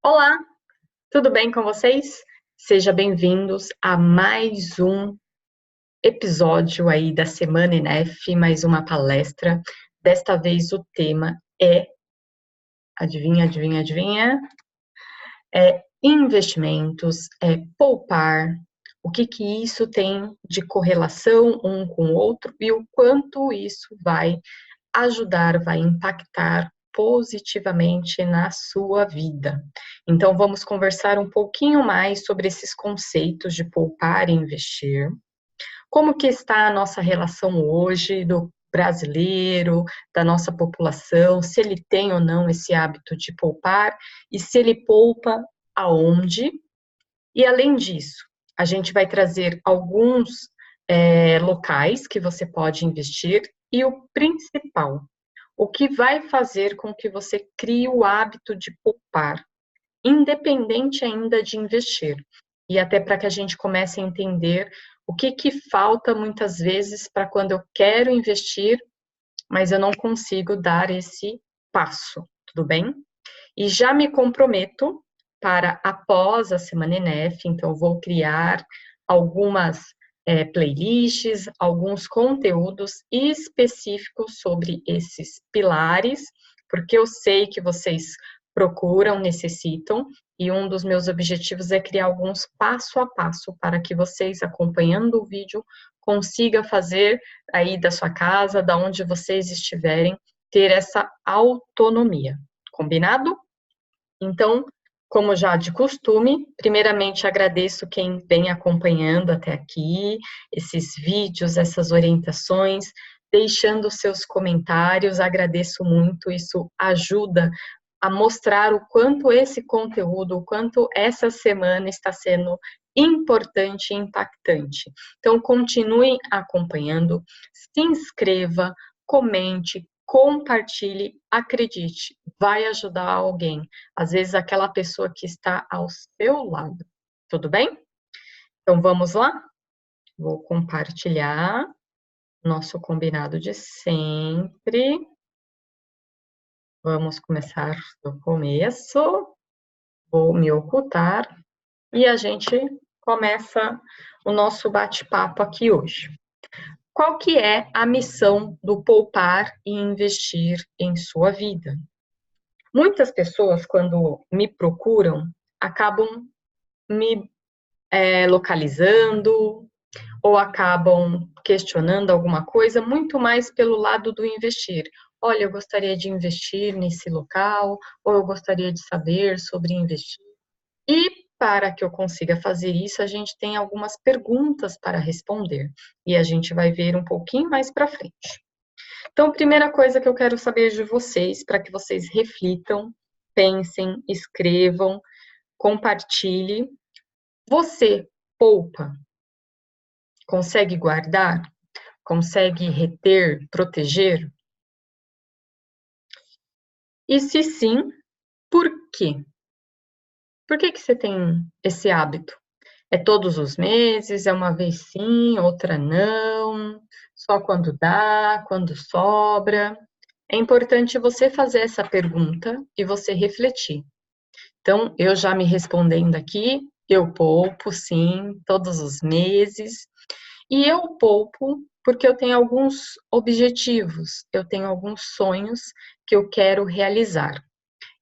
Olá, tudo bem com vocês? Sejam bem-vindos a mais um episódio aí da Semana INEF, mais uma palestra. Desta vez o tema é, adivinha? É investimentos, é poupar, o que isso tem de correlação um com o outro e o quanto isso vai ajudar, vai impactar positivamente na sua vida. Então, vamos conversar um pouquinho mais sobre esses conceitos de poupar e investir. Como que está a nossa relação hoje do brasileiro, da nossa população, se ele tem ou não esse hábito de poupar e se ele poupa aonde. E além disso, a gente vai trazer alguns locais que você pode investir e o principal, o que vai fazer com que você crie o hábito de poupar, independente ainda de investir. E até para que a gente comece a entender o que falta muitas vezes para quando eu quero investir, mas eu não consigo dar esse passo, tudo bem? E já me comprometo para após a Semana INEF, então vou criar algumas playlists, alguns conteúdos específicos sobre esses pilares, porque eu sei que vocês procuram, necessitam, e um dos meus objetivos é criar alguns passo a passo para que vocês, acompanhando o vídeo, consigam fazer aí da sua casa, da onde vocês estiverem, ter essa autonomia. Combinado? Então, como já de costume, primeiramente agradeço quem vem acompanhando até aqui, esses vídeos, essas orientações, deixando seus comentários, agradeço muito, isso ajuda a mostrar o quanto esse conteúdo, o quanto essa semana está sendo importante e impactante. Então, continuem acompanhando, se inscreva, comente, compartilhe, acredite, vai ajudar alguém. Às vezes, aquela pessoa que está ao seu lado. Tudo bem? Então, vamos lá? Vou compartilhar nosso combinado de sempre. Vamos começar do começo. Vou me ocultar e a gente começa o nosso bate-papo aqui hoje. Qual que é a missão do poupar e investir em sua vida? Muitas pessoas, quando me procuram, acabam me localizando ou acabam questionando alguma coisa muito mais pelo lado do investir. Olha, eu gostaria de investir nesse local, ou eu gostaria de saber sobre investir. E para que eu consiga fazer isso, a gente tem algumas perguntas para responder. E a gente vai ver um pouquinho mais para frente. Então, primeira coisa que eu quero saber de vocês, para que vocês reflitam, pensem, escrevam, compartilhem. Você poupa? Consegue guardar? Consegue reter, proteger? E se sim, por quê? Por que você tem esse hábito? É todos os meses? É uma vez sim, outra não? Só quando dá, quando sobra? É importante você fazer essa pergunta e você refletir. Então, eu já me respondendo aqui, eu poupo sim, todos os meses. E eu poupo porque eu tenho alguns objetivos, eu tenho alguns sonhos que eu quero realizar.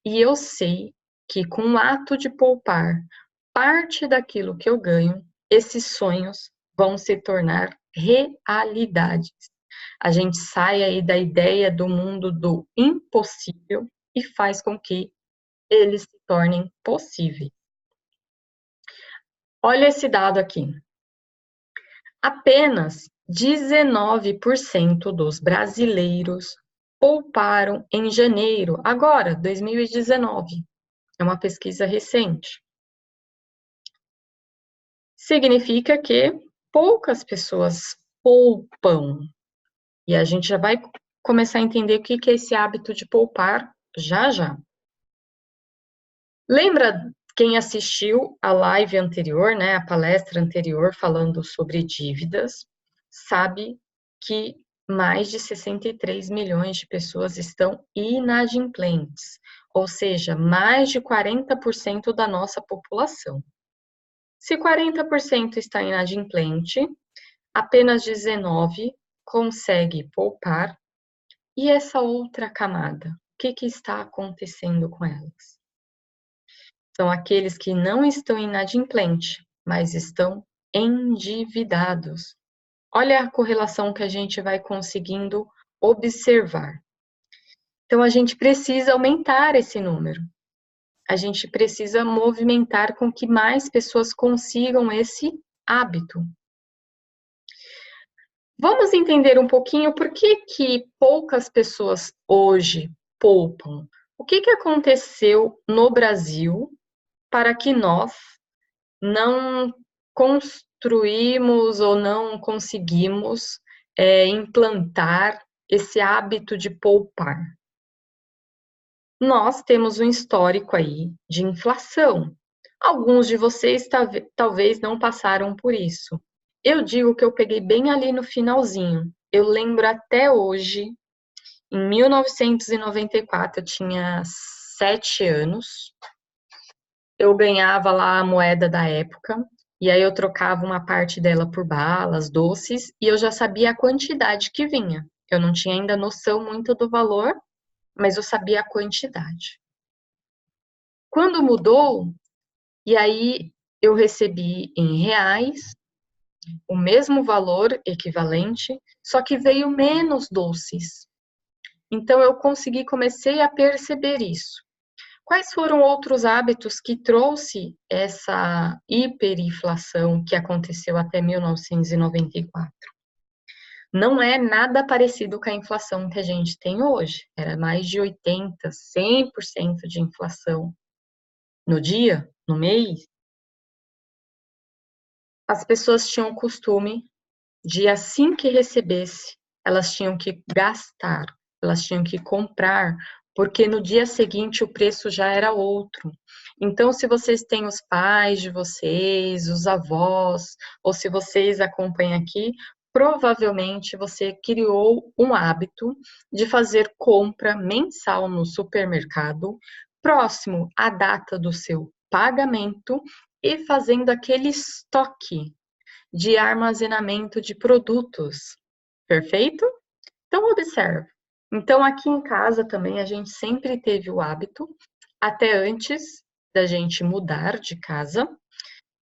E eu sei que com o ato de poupar parte daquilo que eu ganho, esses sonhos vão se tornar realidades. A gente sai aí da ideia do mundo do impossível e faz com que eles se tornem possíveis. Olha esse dado aqui. Apenas 19% dos brasileiros pouparam em janeiro, agora, 2019. É uma pesquisa recente. Significa que poucas pessoas poupam. E a gente já vai começar a entender o que é esse hábito de poupar já já. Lembra quem assistiu a live anterior, né, a palestra anterior falando sobre dívidas, sabe que mais de 63 milhões de pessoas estão inadimplentes, ou seja, mais de 40% da nossa população. Se 40% está inadimplente, apenas 19% consegue poupar. E essa outra camada, o que está acontecendo com elas? São aqueles que não estão inadimplentes, mas estão endividados. Olha a correlação que a gente vai conseguindo observar. Então, a gente precisa aumentar esse número. A gente precisa movimentar com que mais pessoas consigam esse hábito. Vamos entender um pouquinho por que poucas pessoas hoje poupam. O que aconteceu no Brasil para que nós não construímos ou não conseguimos implantar esse hábito de poupar? Nós temos um histórico aí de inflação. Alguns de vocês talvez não passaram por isso. Eu digo que eu peguei bem ali no finalzinho. Eu lembro até hoje, em 1994, eu tinha 7 anos. Eu ganhava lá a moeda da época, e aí eu trocava uma parte dela por balas, doces, e eu já sabia a quantidade que vinha. Eu não tinha ainda noção muito do valor, mas eu sabia a quantidade. Quando mudou, e aí eu recebi em reais o mesmo valor equivalente, só que veio menos doces. Então eu comecei a perceber isso. Quais foram outros hábitos que trouxe essa hiperinflação que aconteceu até 1994? Não é nada parecido com a inflação que a gente tem hoje. Era mais de 80%, 100% de inflação no dia, no mês. As pessoas tinham o costume de, assim que recebesse, elas tinham que gastar, elas tinham que comprar, porque no dia seguinte o preço já era outro. Então, se vocês têm os pais de vocês, os avós, ou se vocês acompanham aqui, provavelmente você criou um hábito de fazer compra mensal no supermercado, próximo à data do seu pagamento e fazendo aquele estoque de armazenamento de produtos. Perfeito? Então, observe. Então, aqui em casa também a gente sempre teve o hábito, até antes da gente mudar de casa,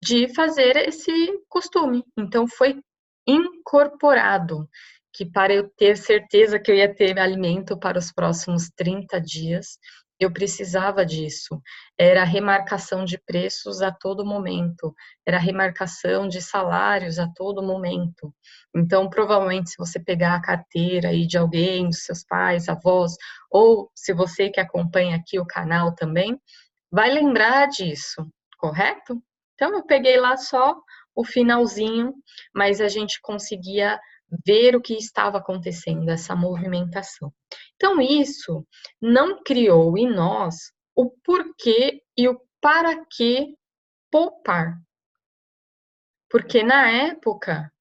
de fazer esse costume. Então, foi incorporado, que para eu ter certeza que eu ia ter alimento para os próximos 30 dias, eu precisava disso. Era remarcação de preços a todo momento, era remarcação de salários a todo momento. Então, provavelmente, se você pegar a carteira aí de alguém, dos seus pais, avós, ou se você que acompanha aqui o canal também, vai lembrar disso, correto? Então, eu peguei lá só o finalzinho, mas a gente conseguia ver o que estava acontecendo, essa movimentação. Então, isso não criou em nós o porquê e o para que poupar. Porque na época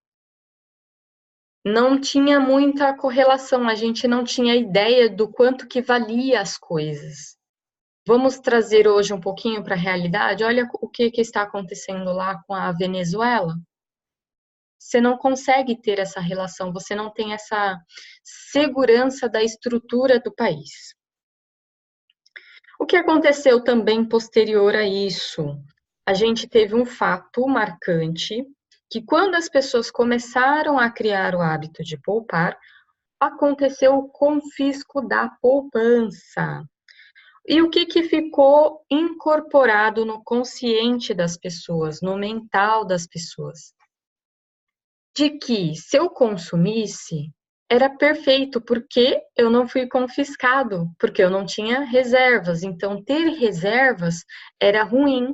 não tinha muita correlação, a gente não tinha ideia do quanto que valia as coisas. Vamos trazer hoje um pouquinho para a realidade? Olha o que está acontecendo lá com a Venezuela. Você não consegue ter essa relação, você não tem essa segurança da estrutura do país. O que aconteceu também posterior a isso? A gente teve um fato marcante, que quando as pessoas começaram a criar o hábito de poupar, aconteceu o confisco da poupança. E o que ficou incorporado no consciente das pessoas, no mental das pessoas? De que se eu consumisse, era perfeito, porque eu não fui confiscado, porque eu não tinha reservas. Então, ter reservas era ruim,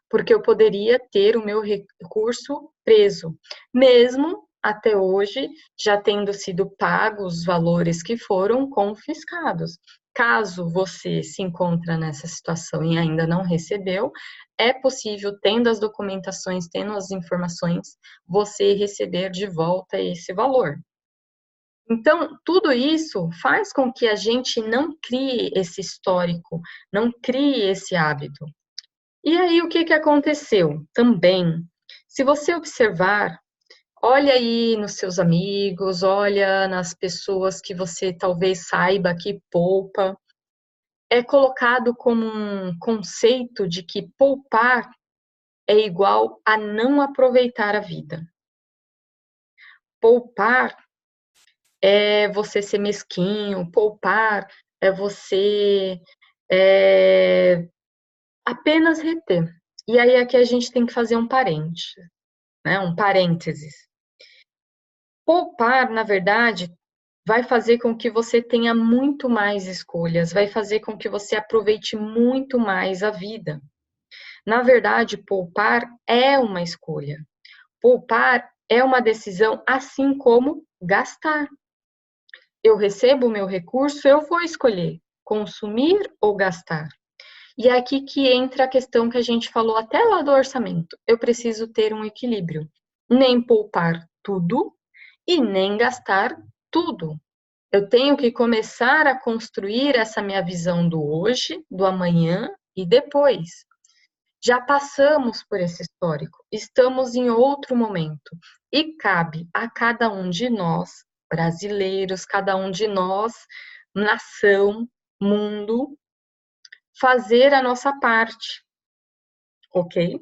porque eu poderia ter o meu recurso preso, mesmo até hoje já tendo sido pagos os valores que foram confiscados. Caso você se encontre nessa situação e ainda não recebeu, é possível, tendo as documentações, tendo as informações, você receber de volta esse valor. Então, tudo isso faz com que a gente não crie esse histórico, não crie esse hábito. E aí, o que que aconteceu? Também, se você observar, olha aí nos seus amigos, olha nas pessoas que você talvez saiba que poupa, é colocado como um conceito de que poupar é igual a não aproveitar a vida. Poupar é você ser mesquinho, poupar é você apenas reter. E aí aqui a gente tem que fazer um parênteses, né? Um parênteses. Poupar, na verdade, vai fazer com que você tenha muito mais escolhas, vai fazer com que você aproveite muito mais a vida. Na verdade, poupar é uma escolha. Poupar é uma decisão, assim como gastar. Eu recebo o meu recurso, eu vou escolher consumir ou gastar. E é aqui que entra a questão que a gente falou até lá do orçamento. Eu preciso ter um equilíbrio. Nem poupar tudo e nem gastar tudo. Eu tenho que começar a construir essa minha visão do hoje, do amanhã e depois. Já passamos por esse histórico, estamos em outro momento e cabe a cada um de nós, brasileiros, cada um de nós, nação, mundo, fazer a nossa parte, ok?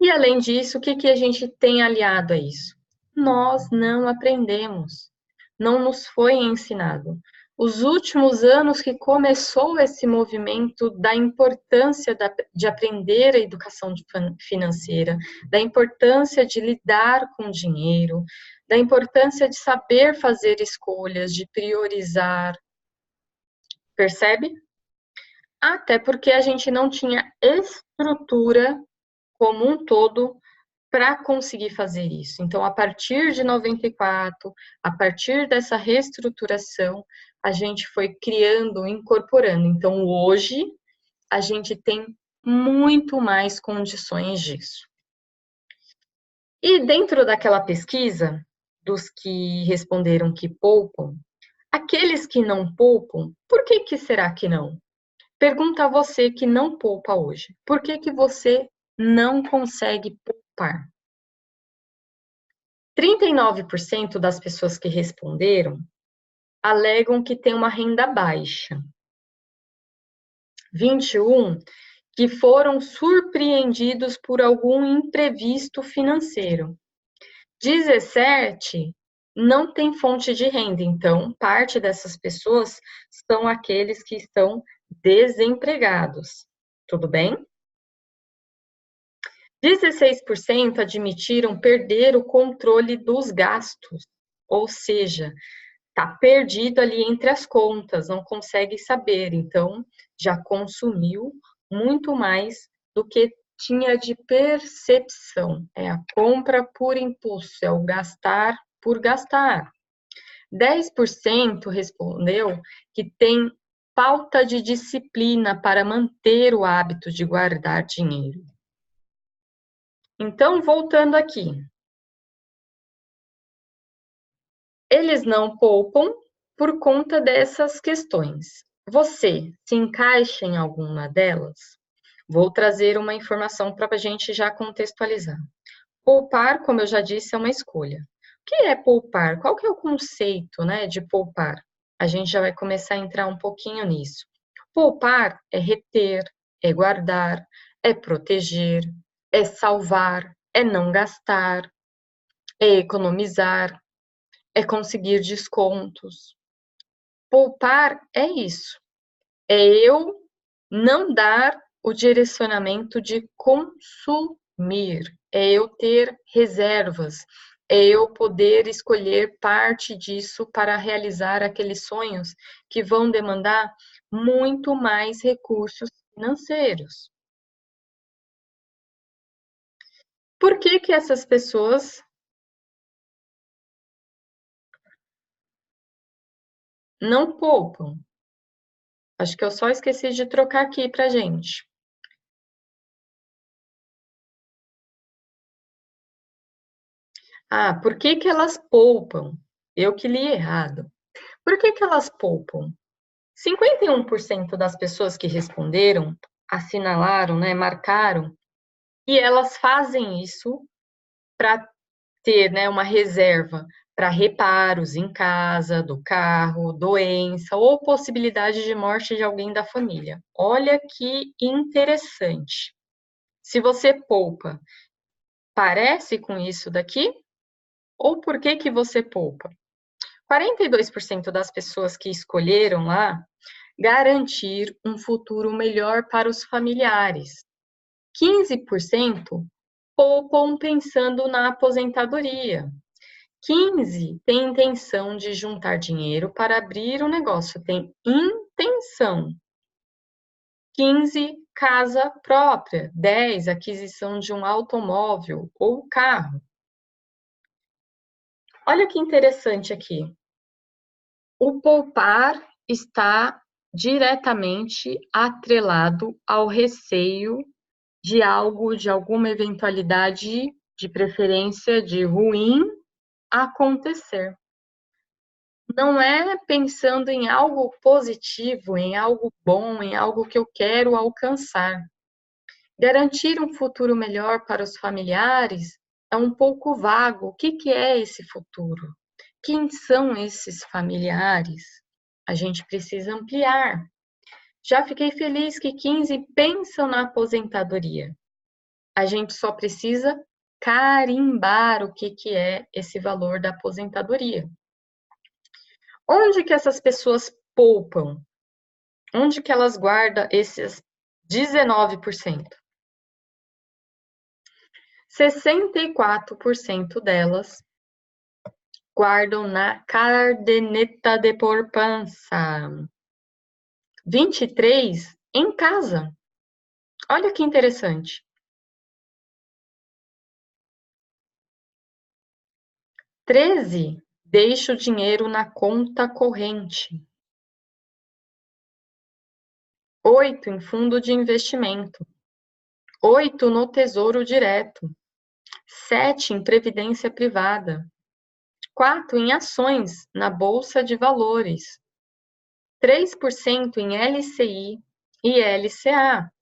E além disso, o que que a gente tem aliado a isso? Nós não aprendemos, não nos foi ensinado. Os últimos anos que começou esse movimento da importância de aprender a educação financeira, da importância de lidar com dinheiro, da importância de saber fazer escolhas, de priorizar, percebe? Até porque a gente não tinha estrutura como um todo para conseguir fazer isso. Então, a partir de 94, a partir dessa reestruturação, a gente foi criando, incorporando. Então, hoje, a gente tem muito mais condições disso. E dentro daquela pesquisa, dos que responderam que poupam, aqueles que não poupam, por que que será que não? Pergunta a você que não poupa hoje. Por que que você não consegue poupar? 39% das pessoas que responderam alegam que tem uma renda baixa. 21 que foram surpreendidos por algum imprevisto financeiro. 17 não tem fonte de renda, então parte dessas pessoas são aqueles que estão desempregados. Tudo bem? 16% admitiram perder o controle dos gastos, ou seja, está perdido ali entre as contas, não consegue saber, então já consumiu muito mais do que tinha de percepção. É a compra por impulso, é o gastar por gastar. 10% respondeu que tem falta de disciplina para manter o hábito de guardar dinheiro. Então, voltando aqui, eles não poupam por conta dessas questões. Você se encaixa em alguma delas? Vou trazer uma informação para a gente já contextualizar. Poupar, como eu já disse, é uma escolha. O que é poupar? Qual que é o conceito, né, de poupar? A gente já vai começar a entrar um pouquinho nisso. Poupar é reter, é guardar, é proteger, é salvar, é não gastar, é economizar, é conseguir descontos. Poupar é isso. É eu não dar o direcionamento de consumir. É eu ter reservas. É eu poder escolher parte disso para realizar aqueles sonhos que vão demandar muito mais recursos financeiros. Por que que essas pessoas não poupam? Acho que eu só esqueci de trocar aqui para gente. Ah, por que que elas poupam? eu que li errado. Por que que elas poupam? 51% das pessoas que responderam, assinalaram, né, marcaram, e elas fazem isso para ter, né, uma reserva para reparos em casa, do carro, doença ou possibilidade de morte de alguém da família. Olha que interessante. Se você poupa, parece com isso daqui? Ou por que que você poupa? 42% das pessoas que escolheram lá garantir um futuro melhor para os familiares. 15% poupam pensando na aposentadoria. 15 tem intenção de juntar dinheiro para abrir um negócio, tem intenção. 15, casa própria. 10, aquisição de um automóvel ou carro. Olha que interessante aqui. O poupar está diretamente atrelado ao receio de algo, de alguma eventualidade, de preferência de ruim, acontecer. Não é pensando em algo positivo, em algo bom, em algo que eu quero alcançar. Garantir um futuro melhor para os familiares é um pouco vago. O que que é esse futuro? Quem são esses familiares? A gente precisa ampliar. Já fiquei feliz que 15 pensam na aposentadoria. A gente só precisa carimbar o que que é esse valor da aposentadoria. Onde que essas pessoas poupam? Onde que elas guardam esses 19%? 64% delas guardam na caderneta de poupança. 23% em casa. Olha que interessante. 13% deixa o dinheiro na conta corrente. 8% em fundo de investimento. 8% no tesouro direto. 7% em previdência privada. 4% em ações na bolsa de valores. 3% em LCI e LCA.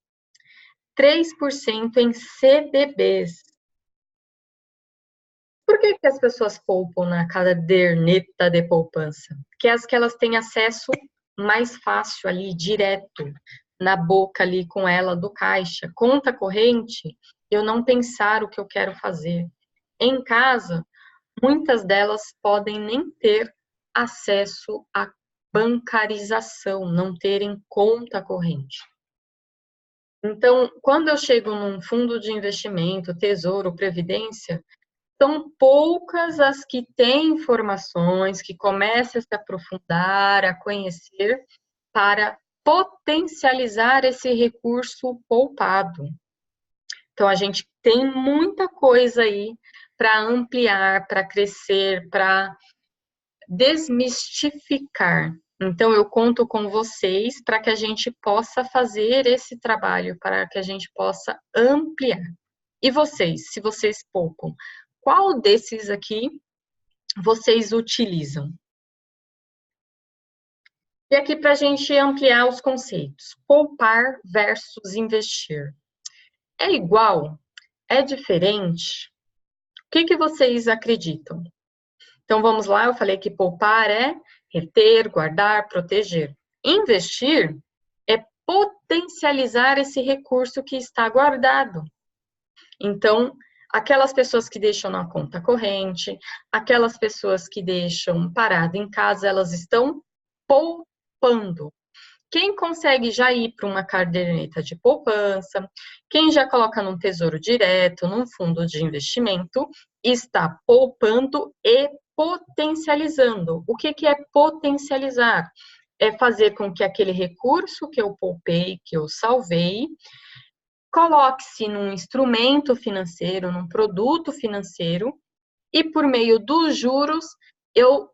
3% em CDBs. Por que que as pessoas poupam na caderneta de poupança? Porque é as que elas têm acesso mais fácil ali, direto, na boca ali com ela do caixa. Conta corrente, eu não pensar o que eu quero fazer. Em casa, muitas delas podem nem ter acesso à bancarização, não terem conta corrente. Então, quando eu chego num fundo de investimento, tesouro, previdência, são poucas as que têm informações, que começam a se aprofundar, a conhecer, para potencializar esse recurso poupado. Então, a gente tem muita coisa aí para ampliar, para crescer, para desmistificar. Então, eu conto com vocês para que a gente possa fazer esse trabalho, para que a gente possa ampliar. E vocês, se vocês poupam, qual desses aqui vocês utilizam? E aqui para a gente ampliar os conceitos. Poupar versus investir. É igual? É diferente? O que que vocês acreditam? Então, vamos lá, eu falei que poupar é reter, guardar, proteger. Investir é potencializar esse recurso que está guardado. Então, aquelas pessoas que deixam na conta corrente, aquelas pessoas que deixam parado em casa, elas estão poupando. Quem consegue já ir para uma caderneta de poupança, quem já coloca num tesouro direto, num fundo de investimento, está poupando e potencializando. O que que é potencializar? É fazer com que aquele recurso que eu poupei, que eu salvei, coloque-se num instrumento financeiro, num produto financeiro, e por meio dos juros, eu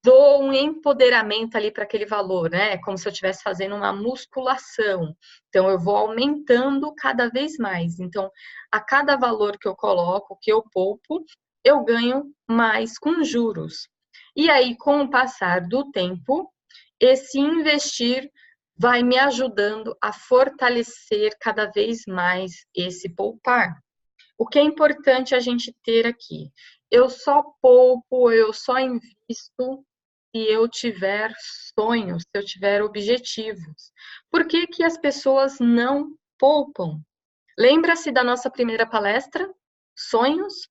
dou um empoderamento ali para aquele valor, né? Como se eu estivesse fazendo uma musculação. Então, eu vou aumentando cada vez mais. Então, a cada valor que eu coloco, que eu poupo, eu ganho mais com juros. E aí, com o passar do tempo, esse investir vai me ajudando a fortalecer cada vez mais esse poupar. O que é importante a gente ter aqui? Eu só poupo, eu só invisto se eu tiver sonhos, se eu tiver objetivos. Por que que as pessoas não poupam? Lembra-se da nossa primeira palestra? Sonhos?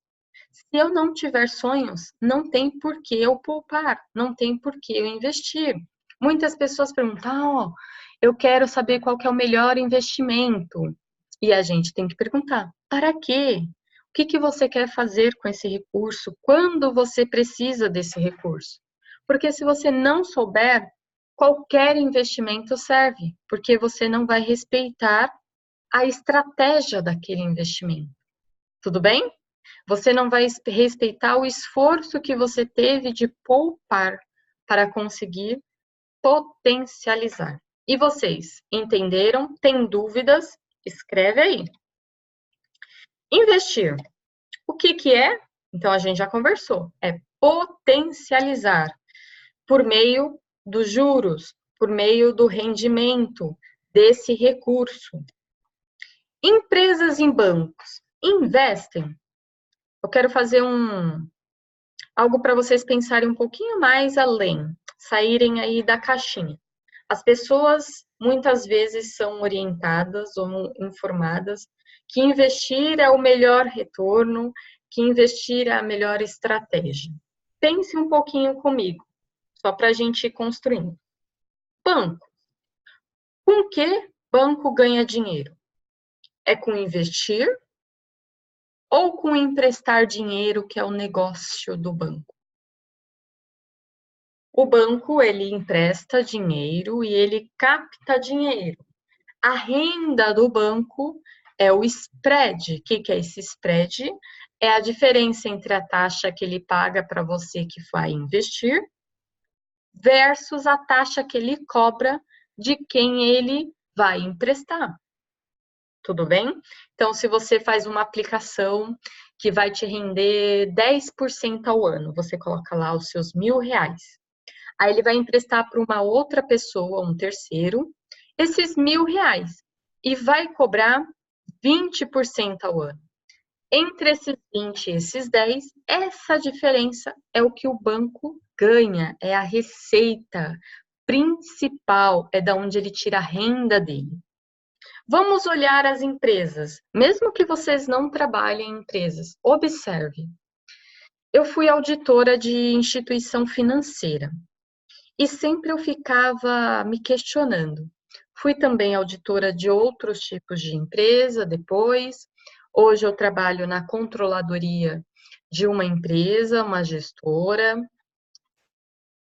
Se eu não tiver sonhos, não tem por que eu poupar, não tem por que eu investir. Muitas pessoas perguntam, oh, eu quero saber qual que é o melhor investimento. E a gente tem que perguntar, para quê? O que que você quer fazer com esse recurso? Quando você precisa desse recurso? Porque se você não souber, qualquer investimento serve, porque você não vai respeitar a estratégia daquele investimento. Tudo bem? Você não vai respeitar o esforço que você teve de poupar para conseguir potencializar. E vocês, entenderam? Tem dúvidas? Escreve aí. Investir. O que que é? Então, a gente já conversou. É potencializar por meio dos juros, por meio do rendimento desse recurso. Empresas em bancos investem. Eu quero fazer algo para vocês pensarem um pouquinho mais além, saírem aí da caixinha. As pessoas muitas vezes são orientadas ou informadas que investir é o melhor retorno, que investir é a melhor estratégia. Pense um pouquinho comigo, só para a gente ir construindo. Banco. Com que banco ganha dinheiro? É com investir ou com emprestar dinheiro, que é o negócio do banco? O banco, ele empresta dinheiro e ele capta dinheiro. A renda do banco é o spread. O que é esse spread? É a diferença entre a taxa que ele paga para você que vai investir versus a taxa que ele cobra de quem ele vai emprestar. Tudo bem? Então, se você faz uma aplicação que vai te render 10% ao ano, você coloca lá os seus R$ 1.000. Aí ele vai emprestar para uma outra pessoa, um terceiro, esses R$ 1.000 e vai cobrar 20% ao ano. Entre esses 20 e esses 10, essa diferença é o que o banco ganha, é a receita principal, é da onde ele tira a renda dele. Vamos olhar as empresas, mesmo que vocês não trabalhem em empresas, observe. Eu fui auditora de instituição financeira. E sempre eu ficava me questionando. Fui também auditora de outros tipos de empresa depois. Hoje eu trabalho na controladoria de uma empresa, uma gestora.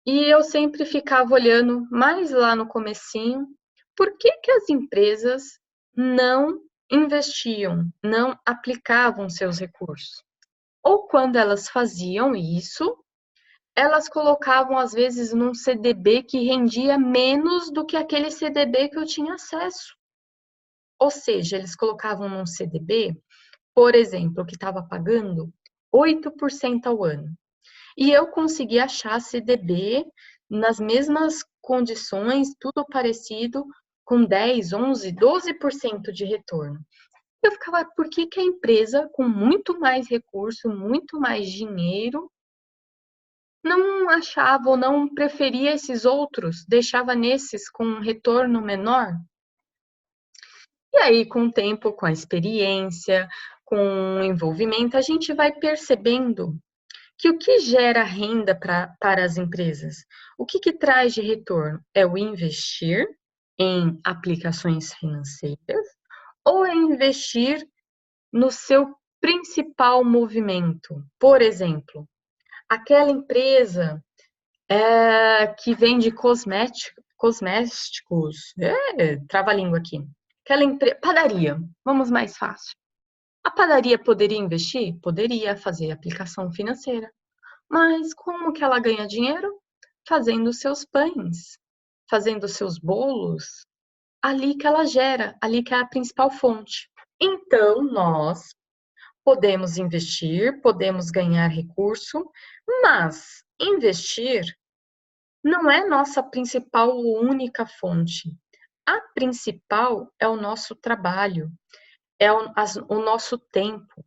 E eu sempre ficava olhando mais lá no comecinho, por que que as empresas não investiam, não aplicavam seus recursos? Ou quando elas faziam isso, elas colocavam, às vezes, num CDB que rendia menos do que aquele CDB que eu tinha acesso. Ou seja, eles colocavam num CDB, por exemplo, que estava pagando 8% ao ano. E eu consegui achar CDB nas mesmas condições, tudo parecido, com 10, 11, 12% de retorno. Eu ficava, por que que a empresa, com muito mais recurso, muito mais dinheiro, não achava ou não preferia esses outros, deixava nesses com um retorno menor? E aí, com o tempo, com a experiência, com o envolvimento, a gente vai percebendo que o que gera renda para as empresas, o que traz de retorno? É o investir em aplicações financeiras ou é investir no seu principal movimento? Por exemplo, aquela empresa que vende cosméticos, trava-língua aqui. Padaria, vamos mais fácil. A padaria poderia investir? Poderia fazer aplicação financeira. Mas como que ela ganha dinheiro? Fazendo seus pães, fazendo seus bolos. Ali que ela gera, ali que é a principal fonte. Então, nós podemos investir, podemos ganhar recurso, mas investir não é nossa principal ou única fonte. A principal é o nosso trabalho, é o nosso tempo,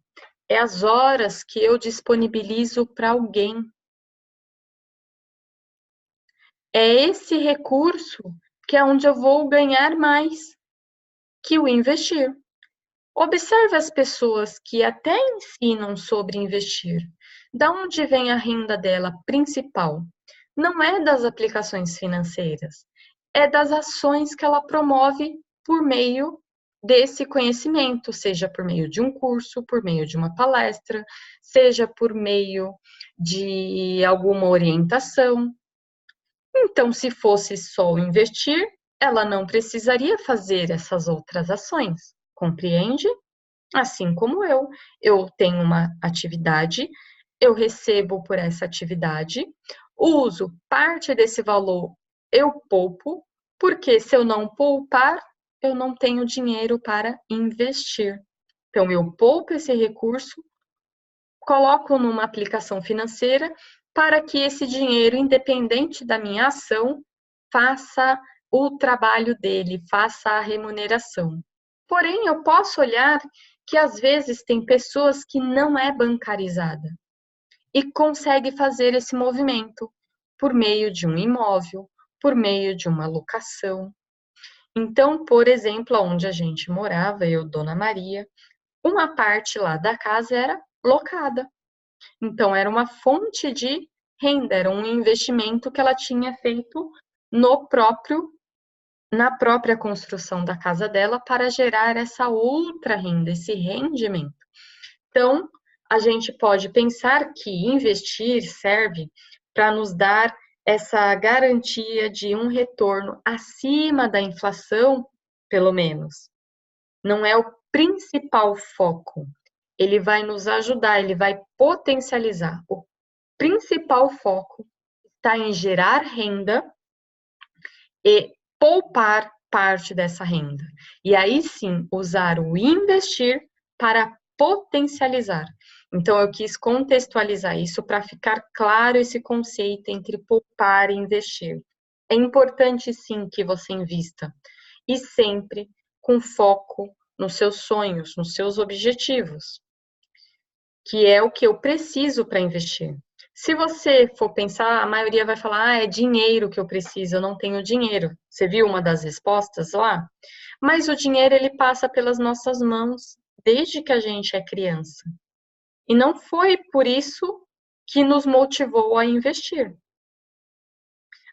é as horas que eu disponibilizo para alguém. É esse recurso que é onde eu vou ganhar mais que o investir. Observe as pessoas que até ensinam sobre investir. Da onde vem a renda dela principal? Não é das aplicações financeiras, é das ações que ela promove por meio desse conhecimento, seja por meio de um curso, por meio de uma palestra, seja por meio de alguma orientação. Então, se fosse só investir, ela não precisaria fazer essas outras ações, compreende? Assim como eu tenho uma atividade, eu recebo por essa atividade, uso parte desse valor, eu poupo, porque se eu não poupar, eu não tenho dinheiro para investir. Então, eu poupo esse recurso, coloco numa aplicação financeira para que esse dinheiro, independente da minha ação, faça o trabalho dele, faça a remuneração. Porém, eu posso olhar que às vezes tem pessoas que não é bancarizada e consegue fazer esse movimento por meio de um imóvel, por meio de uma locação. Então, por exemplo, onde a gente morava, eu, Dona Maria, uma parte lá da casa era locada. Então, era uma fonte de renda, era um investimento que ela tinha feito no próprio, na própria construção da casa dela para gerar essa outra renda, esse rendimento. Então, a gente pode pensar que investir serve para nos dar essa garantia de um retorno acima da inflação, pelo menos. Não é o principal foco. Ele vai nos ajudar, ele vai potencializar. O principal foco está em gerar renda e poupar parte dessa renda. E aí sim, usar o investir para potencializar. Então, eu quis contextualizar isso para ficar claro esse conceito entre poupar e investir. É importante sim que você invista, e sempre com foco nos seus sonhos, nos seus objetivos, que é o que eu preciso para investir. Se você for pensar, a maioria vai falar, é dinheiro que eu preciso, eu não tenho dinheiro. Você viu uma das respostas lá? Mas o dinheiro, ele passa pelas nossas mãos desde que a gente é criança. E não foi por isso que nos motivou a investir.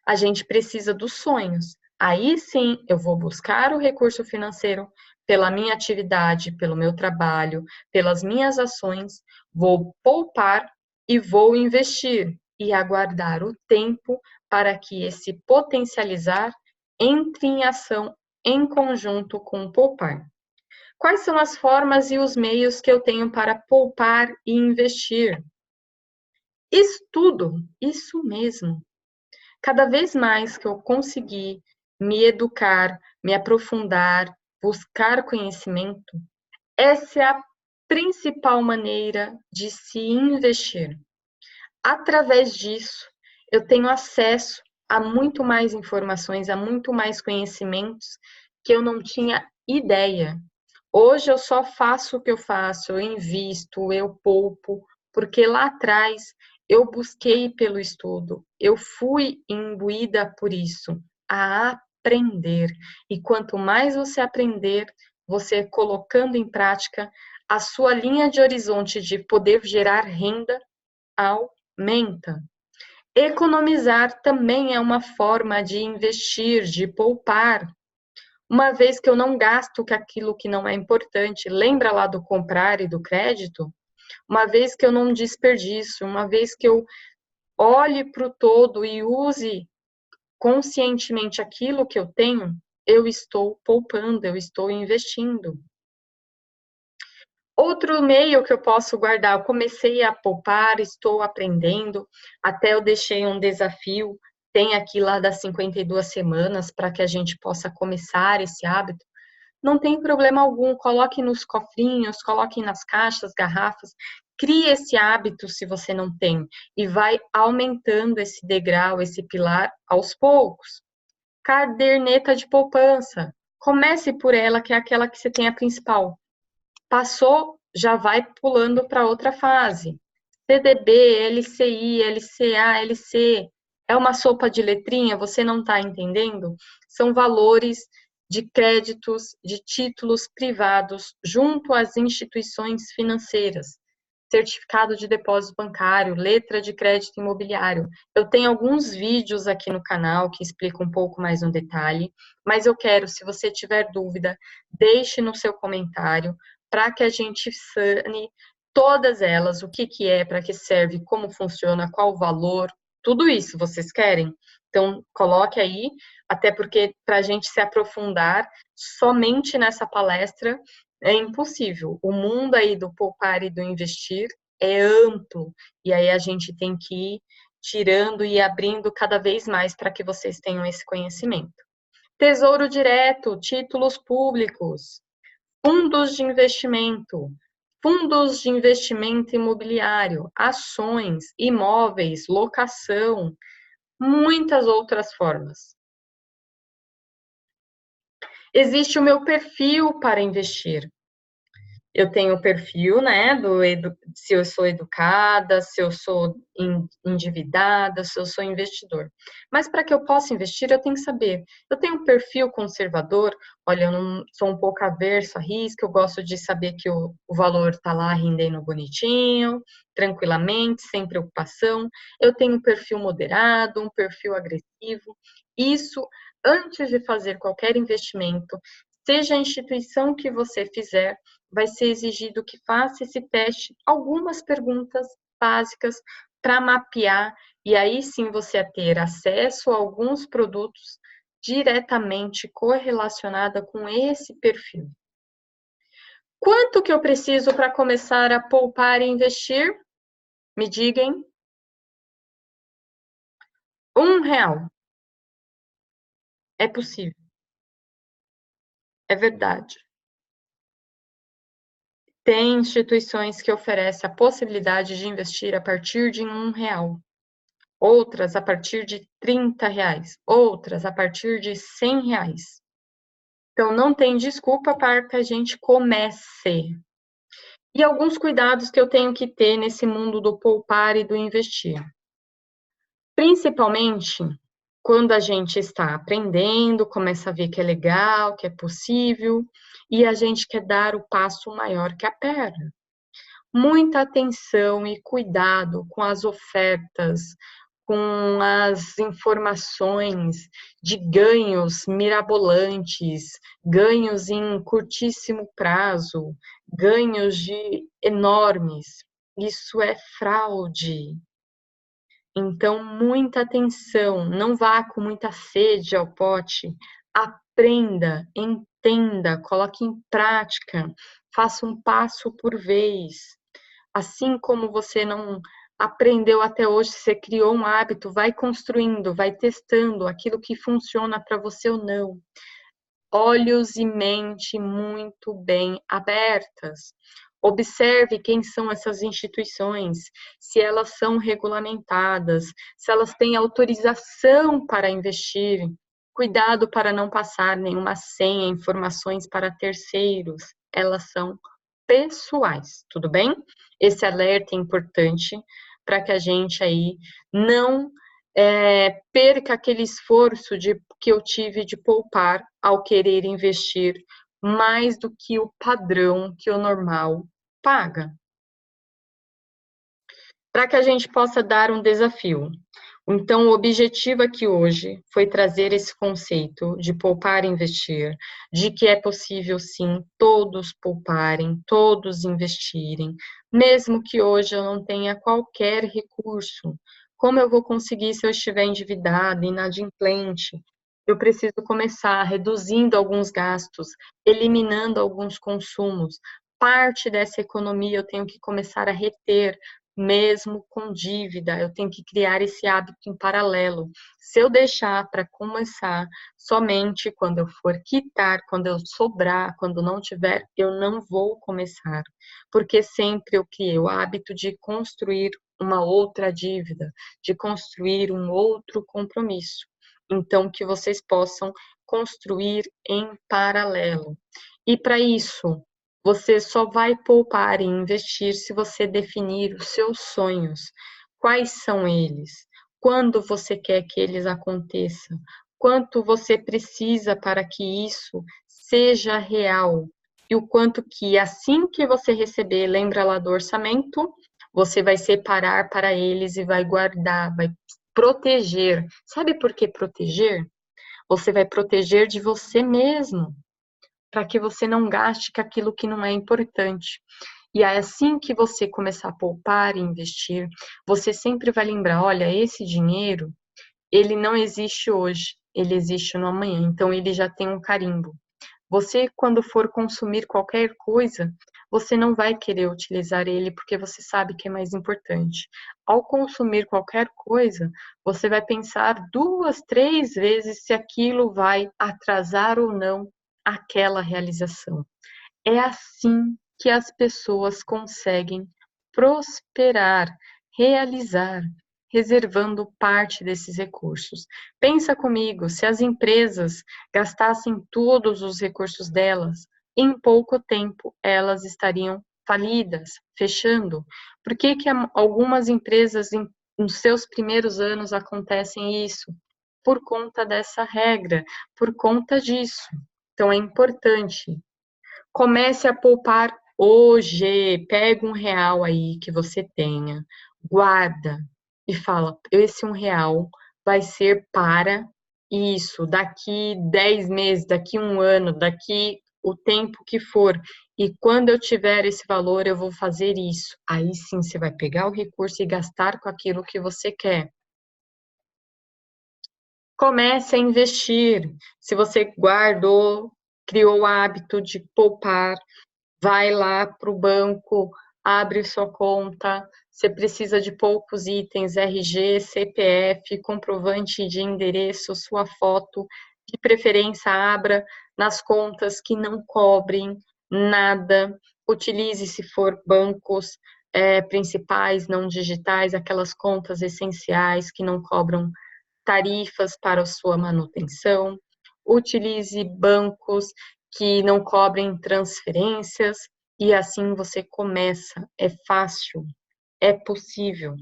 A gente precisa dos sonhos. Aí sim, eu vou buscar o recurso financeiro pela minha atividade, pelo meu trabalho, pelas minhas ações, vou poupar e vou investir e aguardar o tempo para que esse potencializar entre em ação em conjunto com o poupar. Quais são as formas e os meios que eu tenho para poupar e investir? Estudo, isso mesmo. Cada vez mais que eu conseguir me educar, me aprofundar, buscar conhecimento, essa é a principal maneira de se investir. Através disso, eu tenho acesso a muito mais informações, a muito mais conhecimentos que eu não tinha ideia. Hoje eu só faço o que eu faço, eu invisto, eu poupo, porque lá atrás eu busquei pelo estudo, eu fui imbuída por isso, a aprender. E quanto mais você aprender, você colocando em prática, a sua linha de horizonte de poder gerar renda aumenta. Economizar também é uma forma de investir, de poupar. Uma vez que eu não gasto com aquilo que não é importante, lembra lá do comprar e do crédito? Uma vez que eu não desperdiço, uma vez que eu olhe para o todo e use conscientemente aquilo que eu tenho, eu estou poupando, eu estou investindo. Outro meio que eu posso guardar, eu comecei a poupar, estou aprendendo, até eu deixei um desafio, tem aqui lá das 52 semanas, para que a gente possa começar esse hábito. Não tem problema algum, coloque nos cofrinhos, coloque nas caixas, garrafas, Crie esse hábito se você não tem e vai aumentando esse degrau, esse pilar aos poucos. Caderneta de poupança. Comece por ela, que é aquela que você tem a principal. Passou, já vai pulando para outra fase. CDB, LCI, LCA, LC. É uma sopa de letrinha, você não está entendendo? São valores de créditos, de títulos privados junto às instituições financeiras. Certificado de depósito bancário, letra de crédito imobiliário. Eu tenho alguns vídeos aqui no canal que explicam um pouco mais no detalhe, mas eu quero, se você tiver dúvida, deixe no seu comentário para que a gente sane todas elas, o que que é, para que serve, como funciona, qual o valor, tudo isso vocês querem? Então, coloque aí, até porque para a gente se aprofundar somente nessa palestra é impossível. O mundo aí do poupar e do investir é amplo, e aí a gente tem que ir tirando e abrindo cada vez mais para que vocês tenham esse conhecimento. Tesouro direto, títulos públicos, fundos de investimento imobiliário, ações, imóveis, locação, muitas outras formas. Existe o meu perfil para investir. Eu tenho o perfil, né, se eu sou educada, se eu sou endividada, se eu sou investidor. Mas para que eu possa investir, eu tenho que saber. Eu tenho um perfil conservador, olha, eu não sou um pouco averso a risco, eu gosto de saber que o valor está lá rendendo bonitinho, tranquilamente, sem preocupação. Eu tenho um perfil moderado, um perfil agressivo. Isso, antes de fazer qualquer investimento, seja a instituição que você fizer, vai ser exigido que faça esse teste, algumas perguntas básicas para mapear, e aí sim você ter acesso a alguns produtos diretamente correlacionada com esse perfil. Quanto que eu preciso para começar a poupar e investir? Me digam. R$ 1. É possível. É verdade. Tem instituições que oferecem a possibilidade de investir a partir de R$ 1. Outras a partir de R$ 30, outras a partir de R$ 100. Então, não tem desculpa para que a gente comece. E alguns cuidados que eu tenho que ter nesse mundo do poupar e do investir. Principalmente quando a gente está aprendendo, começa a ver que é legal, que é possível, e a gente quer dar o passo maior que a perna. Muita atenção e cuidado com as ofertas, com as informações de ganhos mirabolantes, ganhos em curtíssimo prazo, ganhos de enormes. Isso é fraude. Então, muita atenção, não vá com muita sede ao pote, aprenda, entenda, coloque em prática, faça um passo por vez. Assim como você não aprendeu até hoje, você criou um hábito, vai construindo, vai testando aquilo que funciona para você ou não. Olhos e mente muito bem abertas. Observe quem são essas instituições, se elas são regulamentadas, se elas têm autorização para investir. Cuidado para não passar nenhuma senha, informações para terceiros. Elas são pessoais, tudo bem? Esse alerta é importante para que a gente aí não perca aquele esforço que eu tive de poupar ao querer investir mais do que o padrão, que o normal paga. Para que a gente possa dar um desafio. Então, o objetivo aqui hoje foi trazer esse conceito de poupar e investir, de que é possível sim todos pouparem, todos investirem, mesmo que hoje eu não tenha qualquer recurso. Como eu vou conseguir se eu estiver endividada, inadimplente? Eu preciso começar reduzindo alguns gastos, eliminando alguns consumos. Parte dessa economia eu tenho que começar a reter mesmo com dívida. Eu tenho que criar esse hábito em paralelo. Se eu deixar para começar somente quando eu for quitar, quando eu sobrar, quando não tiver, eu não vou começar, porque sempre eu criei o hábito de construir uma outra dívida, de construir um outro compromisso. Então, que vocês possam construir em paralelo. E para isso, você só vai poupar e investir se você definir os seus sonhos. Quais são eles? Quando você quer que eles aconteçam? Quanto você precisa para que isso seja real? E o quanto que assim que você receber, lembra lá do orçamento, você vai separar para eles e vai guardar, vai proteger. Sabe por que proteger? Você vai proteger de você mesmo, para que você não gaste com aquilo que não é importante. E aí, assim que você começar a poupar e investir, você sempre vai lembrar, olha, esse dinheiro, ele não existe hoje, ele existe no amanhã, então ele já tem um carimbo. Você, quando for consumir qualquer coisa, você não vai querer utilizar ele porque você sabe que é mais importante. Ao consumir qualquer coisa, você vai pensar duas, três vezes se aquilo vai atrasar ou não aquela realização. É assim que as pessoas conseguem prosperar, realizar, reservando parte desses recursos. Pensa comigo, se as empresas gastassem todos os recursos delas, em pouco tempo elas estariam falidas, fechando. Por que que algumas empresas nos seus primeiros anos acontecem isso? Por conta dessa regra, por conta disso. Então é importante. Comece a poupar hoje. Pega R$ 1 aí que você tenha, guarda e fala: esse R$ 1 vai ser para isso, daqui 10 meses, daqui um ano, daqui o tempo que for. E quando eu tiver esse valor, eu vou fazer isso. Aí sim você vai pegar o recurso e gastar com aquilo que você quer. Comece a investir. Se você guardou, criou o hábito de poupar, vai lá para o banco, abre sua conta. Você precisa de poucos itens: RG, CPF, comprovante de endereço, sua foto. De preferência, abra nas contas que não cobrem nada. Utilize, se for bancos principais, não digitais, aquelas contas essenciais que não cobram tarifas para a sua manutenção. Utilize bancos que não cobrem transferências e assim você começa. É fácil, é possível.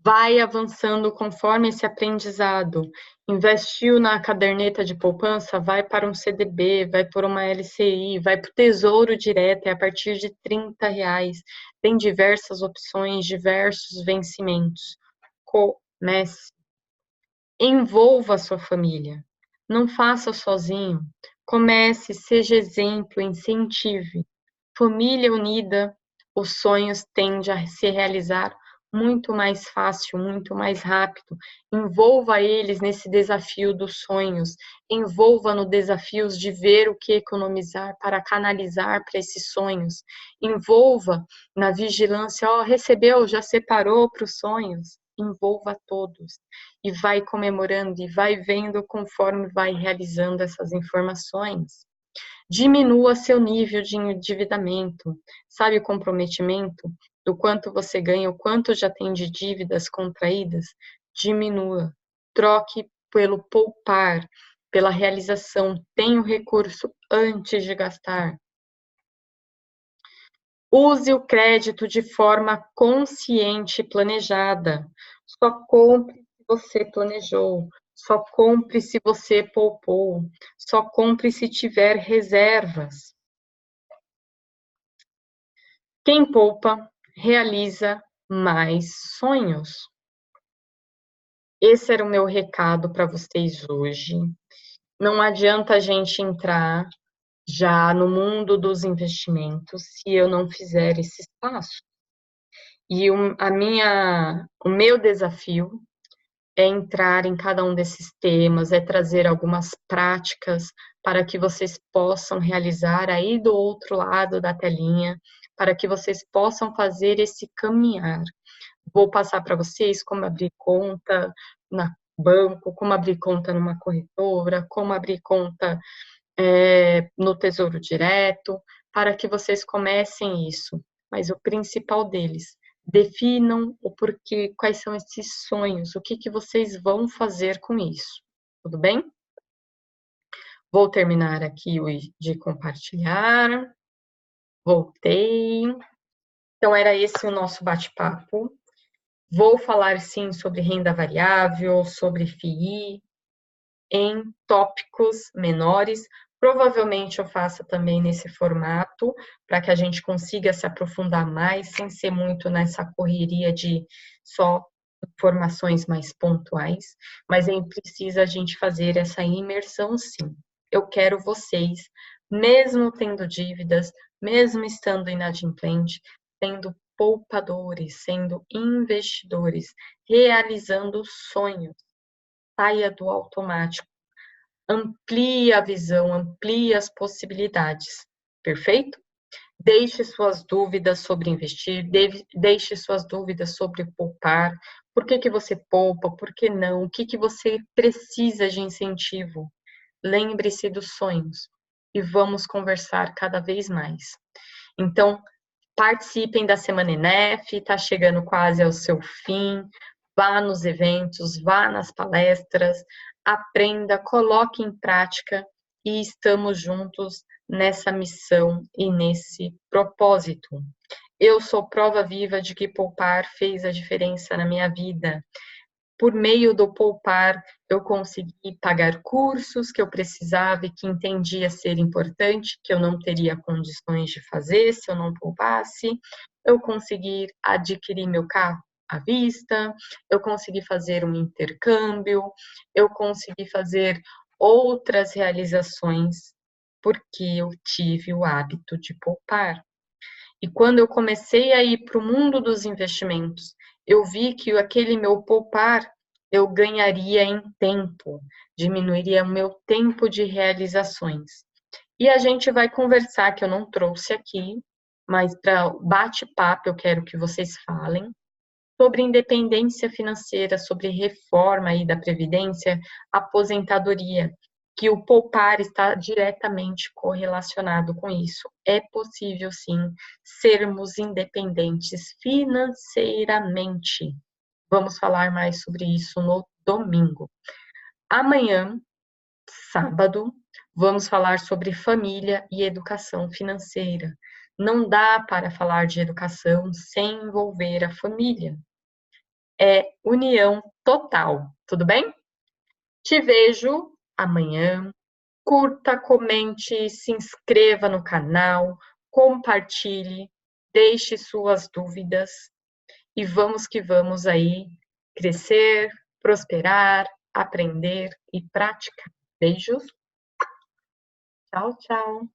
Vai avançando conforme esse aprendizado. Investiu na caderneta de poupança, vai para um CDB, vai por uma LCI, vai para o Tesouro Direto, é a partir de R$ 30. Tem diversas opções, diversos vencimentos. Comece. Envolva a sua família. Não faça sozinho. Comece, seja exemplo, incentive. Família unida, os sonhos tendem a se realizar muito mais fácil, muito mais rápido. Envolva eles nesse desafio dos sonhos. Envolva no desafios de ver o que economizar para canalizar para esses sonhos. Envolva na vigilância, ó, recebeu, já separou para os sonhos. Envolva todos e vai comemorando e vai vendo conforme vai realizando essas informações. Diminua seu nível de endividamento, sabe o comprometimento do quanto você ganha, o quanto já tem de dívidas contraídas? Diminua, troque pelo poupar, pela realização, tenha o recurso antes de gastar. Use o crédito de forma consciente e planejada. Só compre se você planejou. Só compre se você poupou. Só compre se tiver reservas. Quem poupa realiza mais sonhos. Esse era o meu recado para vocês hoje. Não adianta a gente entrar já no mundo dos investimentos se eu não fizer esses passos. E o meu desafio é entrar em cada um desses temas, é trazer algumas práticas para que vocês possam realizar aí do outro lado da telinha, para que vocês possam fazer esse caminhar. Vou passar para vocês como abrir conta na banco, como abrir conta numa corretora, como abrir conta no Tesouro Direto, para que vocês comecem isso. Mas o principal deles, definam o porquê, quais são esses sonhos, o que que vocês vão fazer com isso. Tudo bem? Vou terminar aqui de compartilhar. Voltei. Então, era esse o nosso bate-papo. Vou falar, sim, sobre renda variável, sobre FII, em tópicos menores. Provavelmente eu faça também nesse formato, para que a gente consiga se aprofundar mais, sem ser muito nessa correria de só informações mais pontuais, mas precisa a gente fazer essa imersão, sim. Eu quero vocês, mesmo tendo dívidas, mesmo estando inadimplente, sendo poupadores, sendo investidores, realizando sonhos. Saia do automático, amplie a visão, amplie as possibilidades, perfeito? Deixe suas dúvidas sobre investir, deixe suas dúvidas sobre poupar, por que que você poupa, por que não, o que que você precisa de incentivo. Lembre-se dos sonhos e vamos conversar cada vez mais. Então, participem da Semana ENEF, está chegando quase ao seu fim, vá nos eventos, vá nas palestras, aprenda, coloque em prática e estamos juntos nessa missão e nesse propósito. Eu sou prova viva de que poupar fez a diferença na minha vida. Por meio do poupar, eu consegui pagar cursos que eu precisava e que entendia ser importante, que eu não teria condições de fazer se eu não poupasse. Eu consegui adquirir meu carro à vista, eu consegui fazer um intercâmbio, eu consegui fazer outras realizações, porque eu tive o hábito de poupar. E quando eu comecei a ir para o mundo dos investimentos, eu vi que aquele meu poupar eu ganharia em tempo, diminuiria o meu tempo de realizações. E a gente vai conversar, que eu não trouxe aqui, mas para bate-papo eu quero que vocês falem sobre independência financeira, sobre reforma aí da previdência, aposentadoria, que o poupar está diretamente correlacionado com isso. É possível, sim, sermos independentes financeiramente. Vamos falar mais sobre isso no domingo. Amanhã, sábado, vamos falar sobre família e educação financeira. Não dá para falar de educação sem envolver a família. É união total, tudo bem? Te vejo amanhã. Curta, comente, se inscreva no canal, compartilhe, deixe suas dúvidas e vamos que vamos aí crescer, prosperar, aprender e praticar. Beijos. Tchau, tchau.